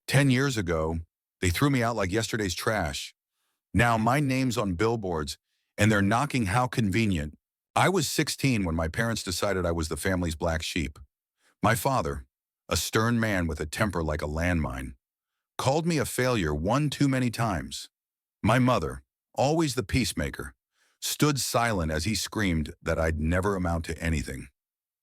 10 years ago, they threw me out like yesterday's trash. Now my name's on billboards, and they're knocking how convenient. I was 16 when my parents decided I was the family's black sheep. My father, a stern man with a temper like a landmine, called me a failure one too many times. My mother, always the peacemaker, stood silent as he screamed that I'd never amount to anything.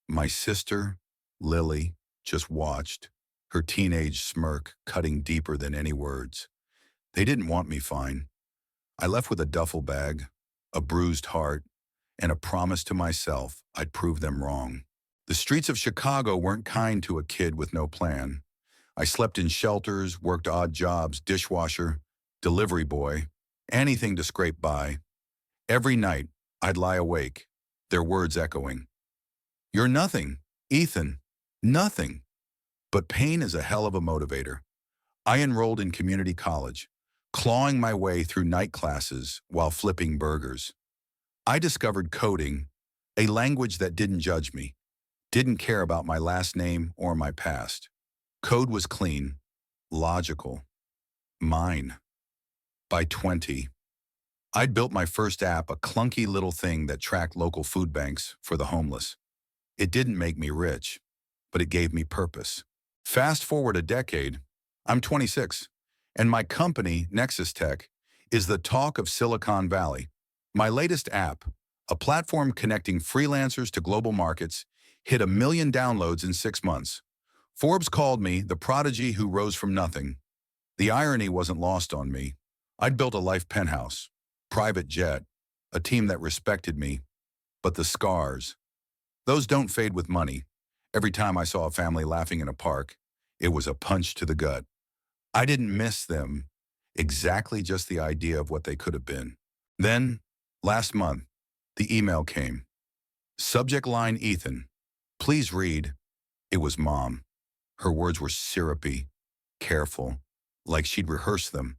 My sister, Lily, just watched, her teenage smirk cutting deeper than any words. They didn't want me fine. I left with a duffel bag, a bruised heart, and a promise to myself I'd prove them wrong. The streets of Chicago weren't kind to a kid with no plan. I slept in shelters, worked odd jobs, dishwasher, delivery boy, anything to scrape by. Every night, I'd lie awake, their words echoing. You're nothing, Ethan, nothing. But pain is a hell of a motivator. I enrolled in community college, clawing my way through night classes while flipping burgers. I discovered coding, a language that didn't judge me, didn't care about my last name or my past. Code was clean, logical, mine. By 20, I'd built my first app, a clunky little thing that tracked local food banks for the homeless. It didn't make me rich, but it gave me purpose. Fast forward a decade, I'm 26, and my company, Nexus Tech, is the talk of Silicon Valley. My latest app, a platform connecting freelancers to global markets, hit 1 million downloads in 6 months. Forbes called me the prodigy who rose from nothing. The irony wasn't lost on me. I'd built a life penthouse, private jet, a team that respected me, but the scars, those don't fade with money. Every time I saw a family laughing in a park, it was a punch to the gut. I didn't miss them, exactly just the idea of what they could have been. Then, last month, the email came. Subject line Ethan, please read. It was Mom. Her words were syrupy, careful, like she'd rehearsed them.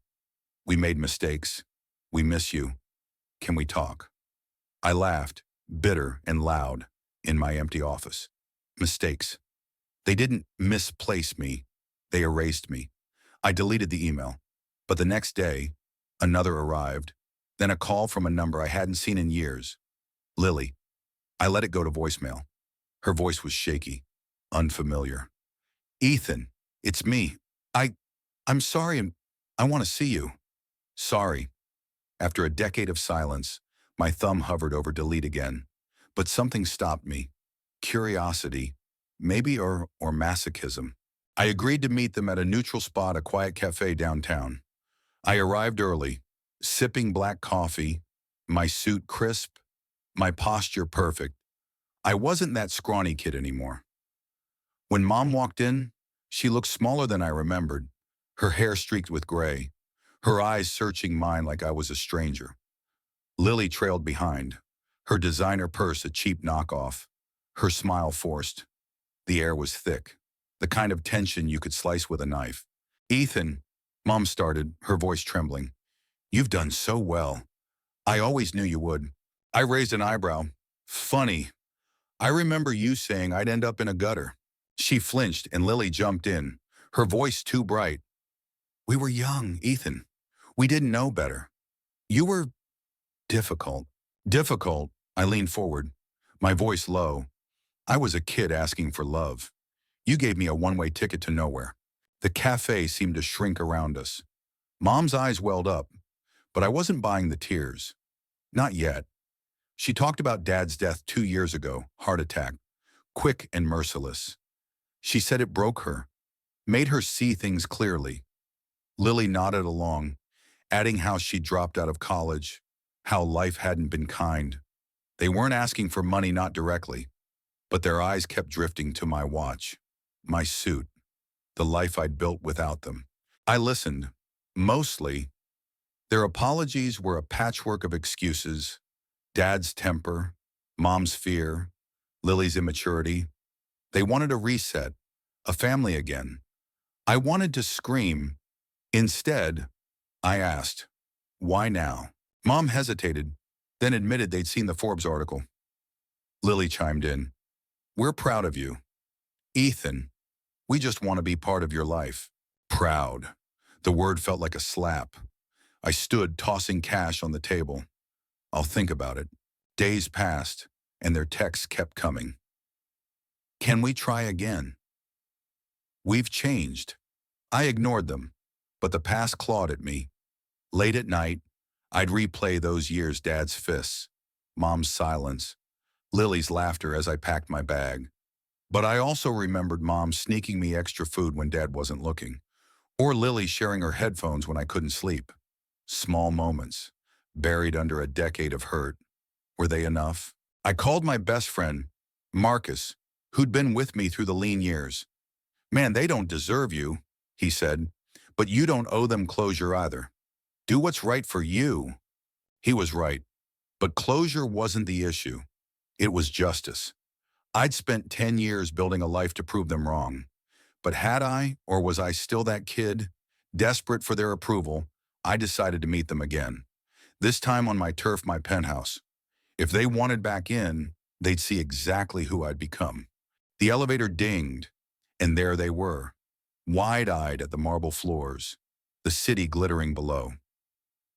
We made mistakes. We miss you. Can we talk? I laughed, bitter and loud, in my empty office. Mistakes. They didn't misplace me. They erased me. I deleted the email. But the next day, another arrived, then a call from a number I hadn't seen in years. Lily. I let it go to voicemail. Her voice was shaky, unfamiliar. Ethan, it's me. I'm sorry and I want to see you. Sorry. After a decade of silence, my thumb hovered over delete again. But something stopped me. Curiosity, maybe, or masochism. I agreed to meet them at a neutral spot, a quiet cafe downtown. I arrived early, sipping black coffee, my suit crisp, my posture perfect. I wasn't that scrawny kid anymore. When Mom walked in, she looked smaller than I remembered, her hair streaked with gray, her eyes searching mine like I was a stranger. Lily trailed behind, her designer purse a cheap knockoff, her smile forced. The air was thick, the kind of tension you could slice with a knife. Ethan, Mom started, her voice trembling. You've done so well. I always knew you would. I raised an eyebrow. Funny. I remember you saying I'd end up in a gutter. She flinched and Lily jumped in, her voice too bright. We were young, Ethan. We didn't know better. You were difficult. Difficult, I leaned forward, my voice low. I was a kid asking for love. You gave me a one-way ticket to nowhere. The cafe seemed to shrink around us. Mom's eyes welled up, but I wasn't buying the tears. Not yet. She talked about Dad's death 2 years ago, heart attack, quick and merciless. She said it broke her, made her see things clearly. Lily nodded along, adding how she dropped out of college, how life hadn't been kind. They weren't asking for money, not directly, but their eyes kept drifting to my watch, my suit, the life I'd built without them. I listened, mostly. Their apologies were a patchwork of excuses, Dad's temper, Mom's fear, Lily's immaturity. They wanted a reset, a family again. I wanted to scream. Instead, I asked, why now? Mom hesitated, then admitted they'd seen the Forbes article. Lily chimed in. We're proud of you. Ethan, we just want to be part of your life. Proud. The word felt like a slap. I stood, tossing cash on the table. I'll think about it. Days passed, and their texts kept coming. Can we try again? We've changed. I ignored them, but the past clawed at me. Late at night, I'd replay those years, Dad's fists, Mom's silence, Lily's laughter as I packed my bag. But I also remembered Mom sneaking me extra food when Dad wasn't looking, or Lily sharing her headphones when I couldn't sleep. Small moments, buried under a decade of hurt. Were they enough? I called my best friend, Marcus, who'd been with me through the lean years. Man, they don't deserve you, he said, but you don't owe them closure either. Do what's right for you. He was right, but closure wasn't the issue. It was justice. I'd spent 10 years building a life to prove them wrong. But had I, or was I still that kid, desperate for their approval, I decided to meet them again. This time on my turf, my penthouse. If they wanted back in, they'd see exactly who I'd become. The elevator dinged, and there they were, wide-eyed at the marble floors, the city glittering below.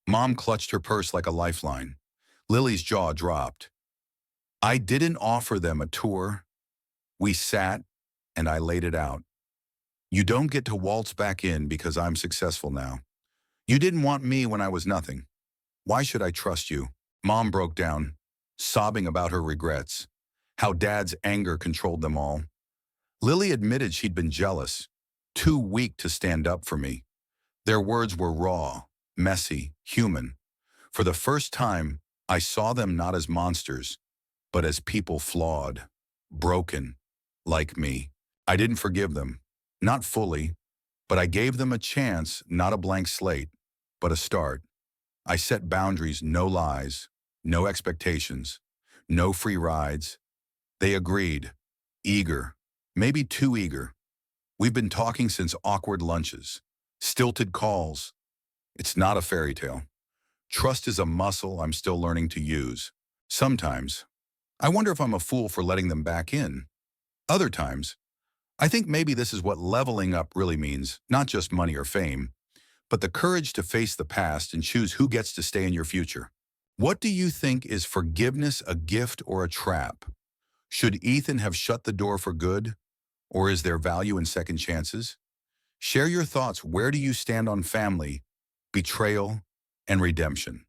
Mom clutched her purse like a lifeline. Lily's jaw dropped. I didn't offer them a tour. We sat, and I laid it out. You don't get to waltz back in because I'm successful now. You didn't want me when I was nothing. Why should I trust you? Mom broke down, sobbing about her regrets, how Dad's anger controlled them all. Lily admitted she'd been jealous, too weak to stand up for me. Their words were raw, messy, human. For the first time, I saw them not as monsters, but as people flawed, broken, like me. I didn't forgive them, not fully, but I gave them a chance, not a blank slate, but a start. I set boundaries, no lies, no expectations, no free rides. They agreed, eager, maybe too eager. We've been talking since awkward lunches, stilted calls. It's not a fairy tale. Trust is a muscle I'm still learning to use. Sometimes, I wonder if I'm a fool for letting them back in. Other times, I think maybe this is what leveling up really means, not just money or fame, but the courage to face the past and choose who gets to stay in your future. What do you think, is forgiveness a gift or a trap? Should Ethan have shut the door for good, or is there value in second chances? Share your thoughts. Where do you stand on family, betrayal, and redemption?